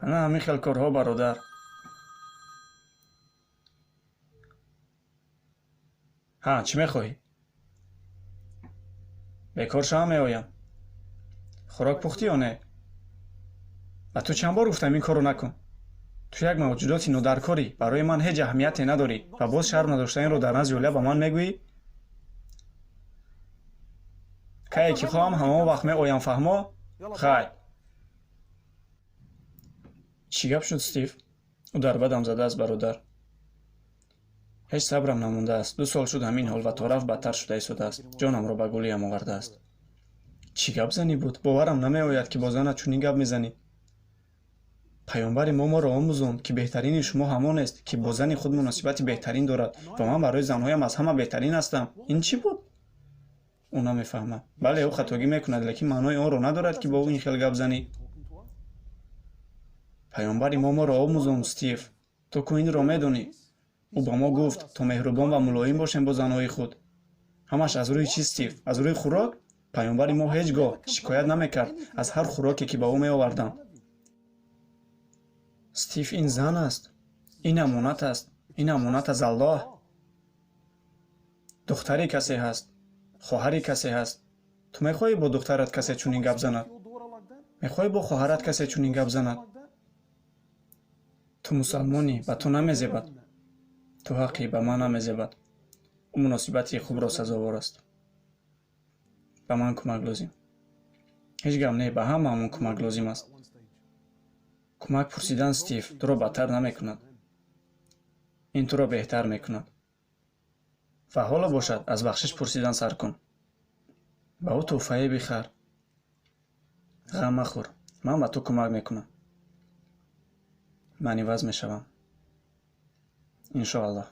ана ҳамин хел корҳо бародар. ҳа чӣ мехоҳӣ? бекор шавам меоям. хӯрок пухтӣ ё не? ба ту чанд бор гуфтам ин корро накун. ту як мавҷудоти нодаркорӣ, барои ман ҳеҷ аҳамияте надорӣ ва боз шарм надоштаинро дар назди Юлия ба ман мегӯӣ? кае ки хоҳам ҳамон вақт меоям фаҳмо? хай. чӣ гап шуд, Стив? ӯ дар бадам задааст, бародар. ҳеҷ сабрам намондааст. 2 сол шуд ҳамин ҳол ва то рафт бадтар шуда истодааст. ҷонамро ба гулиям овардааст. чӣ гап занӣ буд? боварам намеояд ки бо занат чунин гап мезанӣ. паёнбари мо моро омӯзонд ки беҳтарини шумо ҳамонест ки бо зани худ муносибати беҳтарин дорад ва ман барои занҳоям аз ҳама беҳтарин ҳастам. ин чӣ буд? ӯ намефаҳмад. бале, ӯ хатогӣ мекунад, лекин маънои онро надорад ки бо ӯ ин хел гап занӣ. паёнбари мо моро омӯзонд, Стив. ту ку инро медонӣ. ӯ ба мо гуфт то меҳрубон ва мулоим бошем бо занҳои худ. ҳамаш аз рӯи чӣ, Стив? аз рӯи хӯрок? паёнбари мо ҳеҷ гоҳ шикоят намекард аз ҳар хӯроке ки ба ӯ меовардам. Стив, ин зан аст. Ин амонат аст. Ин амонат аз Аллоҳ. духтари касе ҳаст. хоҳари касе ҳаст. ту мехоҳӣ бо духтарат касе чунин гап занад? мехоҳӣ бо хоҳарат касе чунин гап занад? ту мусалмонӣ, ба ту намезебад. ту ҳаққӣ, ба ман намезебад. ӯ муносибати хубро сазовор аст. ба ман кӯмак лозим. ҳеҷ гап не, ба ҳамаамон кӯмак лозим аст. кӯмак пурсидан, Стив, туро бадтар намекунад. ин туро беҳтар мекунад. ва ҳоло бошад, аз бахшиш пурсидан сар кун. ба ӯ тӯҳфае бихар. ғам махӯр. ман ба ту кӯмак мекунам. ман иваз мешавам. иншоаллоҳ.